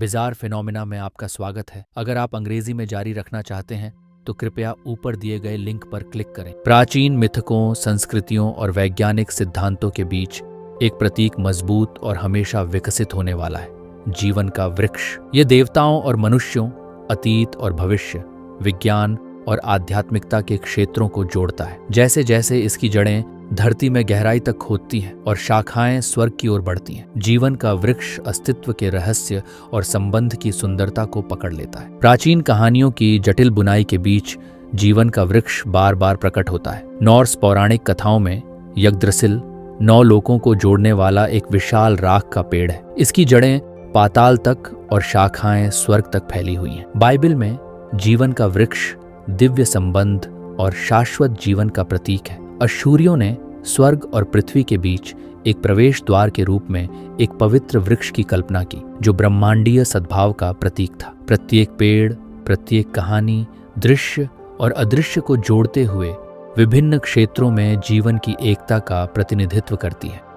Bizarre phenomena में आपका स्वागत है। अगर आप अंग्रेजी में जारी रखना चाहते हैं तो कृपया ऊपर दिए गए लिंक पर क्लिक करें। प्राचीन मिथकों, संस्कृतियों और वैज्ञानिक सिद्धांतों के बीच एक प्रतीक मजबूत और हमेशा विकसित होने वाला है, जीवन का वृक्ष। ये देवताओं और मनुष्यों, अतीत और भविष्य, विज्ञान और आध्यात्मिकता के क्षेत्रों को जोड़ता है। जैसे जैसे इसकी जड़ें धरती में गहराई तक खोदती हैं और शाखाएं स्वर्ग की ओर बढ़ती हैं, जीवन का वृक्ष अस्तित्व के रहस्य और संबंध की सुंदरता को पकड़ लेता है। प्राचीन कहानियों की जटिल बुनाई के बीच जीवन का वृक्ष बार बार प्रकट होता है। नॉर्स पौराणिक कथाओं में यग्द्रसिल 9 लोकों को जोड़ने वाला एक विशाल राख का पेड़ है। इसकी जड़ें पाताल तक और शाखाएं स्वर्ग तक फैली हुई हैं। बाइबल में जीवन का वृक्ष दिव्य संबंध और शाश्वत जीवन का प्रतीक है। अशूरियों ने स्वर्ग और पृथ्वी के बीच एक प्रवेश द्वार के रूप में एक पवित्र वृक्ष की कल्पना की, जो ब्रह्मांडीय सद्भाव का प्रतीक था। प्रत्येक पेड़, प्रत्येक कहानी दृश्य और अदृश्य को जोड़ते हुए विभिन्न क्षेत्रों में जीवन की एकता का प्रतिनिधित्व करती है।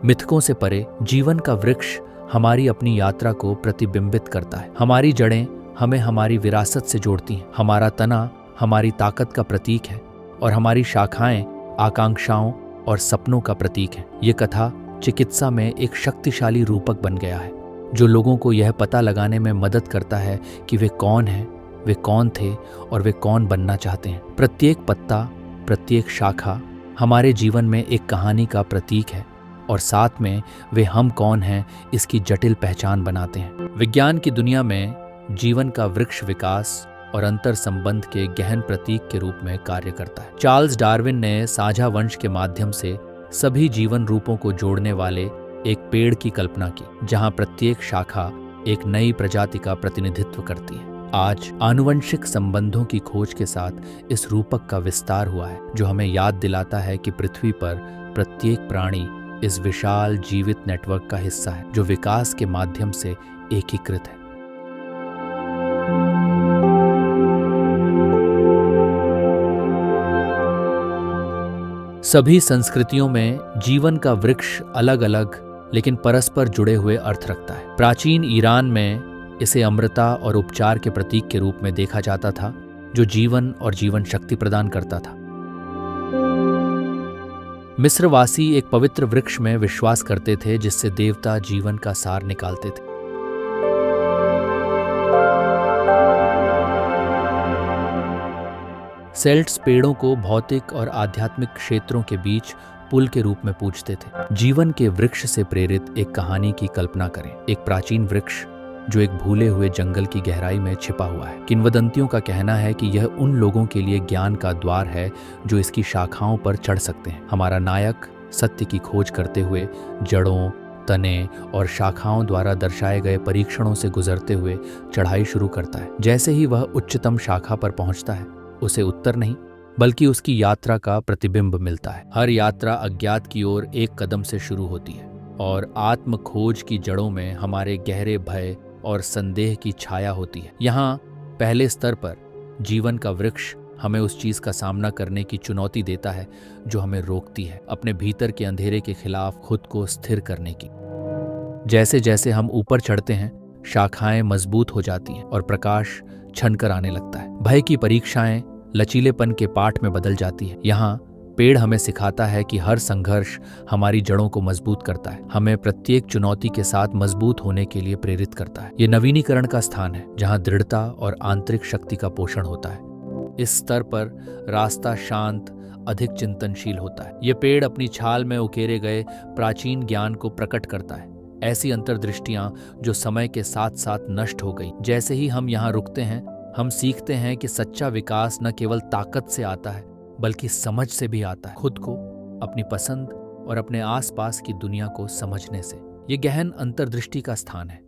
मिथकों से परे जीवन का वृक्ष हमारी अपनी यात्रा को प्रतिबिंबित करता है। हमारी जड़ें हमें हमारी विरासत से जोड़ती हैं, हमारा तना हमारी ताकत का प्रतीक है और हमारी शाखाएं आकांक्षाओं और सपनों का प्रतीक है। ये कथा चिकित्सा में एक शक्तिशाली रूपक बन गया है, जो लोगों को यह पता लगाने में मदद करता है कि वे कौन हैं, वे कौन थे और वे कौन बनना चाहते हैं। प्रत्येक पत्ता, प्रत्येक शाखा हमारे जीवन में एक कहानी का प्रतीक है और साथ में वे हम कौन हैं इसकी जटिल पहचान बनाते हैं। विज्ञान की दुनिया में जीवन का वृक्ष विकास और अंतर संबंध के गहन प्रतीक के रूप में कार्य करता है। चार्ल्स डार्विन ने साझा वंश के माध्यम से सभी जीवन रूपों को जोड़ने वाले एक पेड़ की कल्पना की, जहां प्रत्येक शाखा एक नई प्रजाति का प्रतिनिधित्व करती है। आज आनुवंशिक संबंधों की खोज के साथ इस रूपक का विस्तार हुआ है, जो हमें याद दिलाता है कि पृथ्वी पर प्रत्येक प्राणी इस विशाल जीवित नेटवर्क का हिस्सा है, जो विकास के माध्यम से एकीकृत है। सभी संस्कृतियों में जीवन का वृक्ष अलग अलग लेकिन परस्पर जुड़े हुए अर्थ रखता है। प्राचीन ईरान में इसे अमृता और उपचार के प्रतीक के रूप में देखा जाता था, जो जीवन और जीवन शक्ति प्रदान करता था। मिस्रवासी एक पवित्र वृक्ष में विश्वास करते थे, जिससे देवता जीवन का सार निकालते थे। सेल्ट्स पेड़ों को भौतिक और आध्यात्मिक क्षेत्रों के बीच पुल के रूप में पूजते थे। जीवन के वृक्ष से प्रेरित एक कहानी की कल्पना करें। एक प्राचीन वृक्ष जो एक भूले हुए जंगल की गहराई में छिपा हुआ है। किंवदंतियों का कहना है कि यह उन लोगों के लिए ज्ञान का द्वार है जो इसकी शाखाओं पर चढ़ सकते हैं। हमारा नायक सत्य की खोज करते हुए जड़ों, तने और शाखाओं द्वारा दर्शाए गए परीक्षणों से गुजरते हुए चढ़ाई शुरू करता है। जैसे ही वह उच्चतम शाखा पर पहुंचता है, उसे उत्तर नहीं बल्कि उसकी यात्रा का प्रतिबिंब मिलता है। हर यात्रा अज्ञात की ओर एक कदम से शुरू होती है और आत्म खोज की जड़ों में हमारे गहरे भय और संदेह की छाया होती है। यहाँ पहले स्तर पर जीवन का वृक्ष हमें उस चीज का सामना करने की चुनौती देता है जो हमें रोकती है अपने भीतर के अंधेरे के खिलाफ खुद को स्थिर करने की। जैसे जैसे हम ऊपर चढ़ते हैं, शाखाएं मजबूत हो जाती हैं और प्रकाश छनकर आने लगता है। भय की परीक्षाएं लचीलेपन के पाठ में बदल जाती है। यहाँ पेड़ हमें सिखाता है कि हर संघर्ष हमारी जड़ों को मजबूत करता है, हमें प्रत्येक चुनौती के साथ मजबूत होने के लिए प्रेरित करता है। ये नवीनीकरण का स्थान है, जहाँ दृढ़ता और आंतरिक शक्ति का पोषण होता है। इस स्तर पर रास्ता शांत, अधिक चिंतनशील होता है। ये पेड़ अपनी छाल में उकेरे गए प्राचीन ज्ञान को प्रकट करता है, ऐसी अंतर्दृष्टियां जो समय के साथ साथ नष्ट हो गई। जैसे ही हम यहाँ रुकते हैं, हम सीखते हैं कि सच्चा विकास न केवल ताकत से आता है बल्कि समझ से भी आता है, खुद को, अपनी पसंद और अपने आसपास की दुनिया को समझने से। यह गहन अंतर्दृष्टि का स्थान है।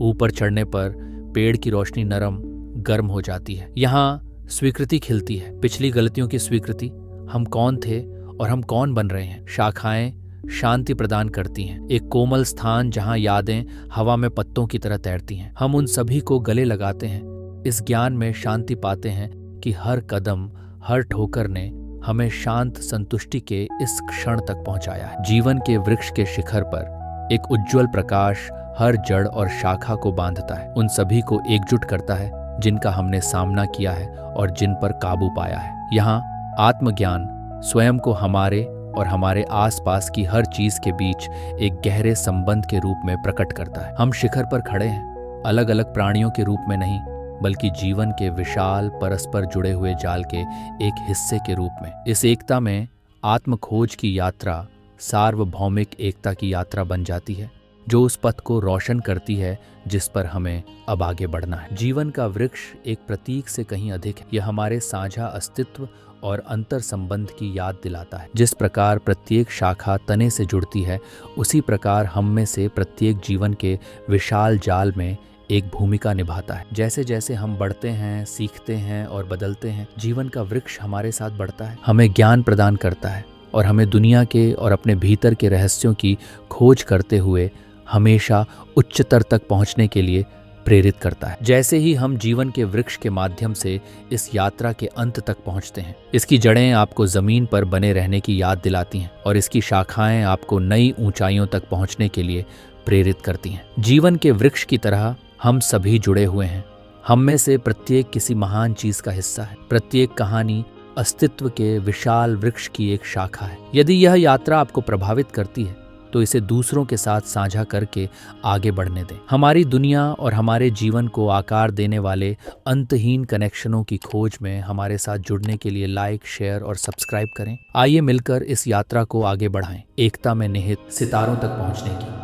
ऊपर चढ़ने पर पेड़ की रोशनी नरम, गर्म हो जाती है। यहाँ स्वीकृति खिलती है, पिछली गलतियों की स्वीकृति, हम कौन थे और हम कौन बन रहे हैं। शाखाएं शांति प्रदान करती हैं, एक कोमल स्थान जहां यादें हवा में पत्तों की तरह तैरती हैं। हम उन सभी को गले लगाते हैं, इस ज्ञान में शांति पाते हैं कि हर कदम, हर ठोकर ने हमें शांत संतुष्टि के इस क्षण तक पहुंचाया है। जीवन के वृक्ष के शिखर पर एक उज्जवल प्रकाश हर जड़ और शाखा को बांधता है, उन सभी को एकजुट करता है जिनका हमने सामना किया है और जिन पर काबू पाया है। यहाँ आत्मज्ञान स्वयं को हमारे और हमारे आसपास की हर चीज के बीच एक गहरे संबंध के रूप में प्रकट करता है। हम शिखर पर खड़े हैं, अलग अलग प्राणियों के रूप में नहीं, बल्कि जीवन के विशाल परस्पर जुड़े हुए जाल के एक हिस्से के रूप में। इस एकता में आत्मखोज की यात्रा सार्वभौमिक एकता की यात्रा बन जाती है, जो उस पथ को रोशन करती है जिस पर हमें अब आगे बढ़ना है। जीवन का वृक्ष एक प्रतीक से कहीं अधिक है। यह हमारे साझा अस्तित्व और अंतर संबंध की याद दिलाता है। जिस प्रकार प्रत्येक शाखा तने से जुड़ती है, उसी प्रकार हम में से प्रत्येक जीवन के विशाल जाल में एक भूमिका निभाता है। जैसे जैसे हम बढ़ते हैं, सीखते हैं और बदलते हैं, जीवन का वृक्ष हमारे साथ बढ़ता है, हमें ज्ञान प्रदान करता है और हमें दुनिया के और अपने भीतर के रहस्यों की खोज करते हुए हमेशा उच्चतर तक पहुंचने के लिए प्रेरित करता है। जैसे ही हम जीवन के वृक्ष के माध्यम से इस यात्रा के अंत तक पहुंचते हैं, इसकी जड़ें आपको जमीन पर बने रहने की याद दिलाती हैं और इसकी शाखाएं आपको नई ऊंचाइयों तक पहुंचने के लिए प्रेरित करती हैं। जीवन के वृक्ष की तरह हम सभी जुड़े हुए हैं। हम में से प्रत्येक किसी महान चीज का हिस्सा है। प्रत्येक कहानी अस्तित्व के विशाल वृक्ष की एक शाखा है। यदि यह यात्रा आपको प्रभावित करती है तो इसे दूसरों के साथ साझा करके आगे बढ़ने दें। हमारी दुनिया और हमारे जीवन को आकार देने वाले अंतहीन कनेक्शनों की खोज में हमारे साथ जुड़ने के लिए लाइक, शेयर और सब्सक्राइब करें। आइए मिलकर इस यात्रा को आगे बढ़ाएं, एकता में निहित सितारों तक पहुंचने की।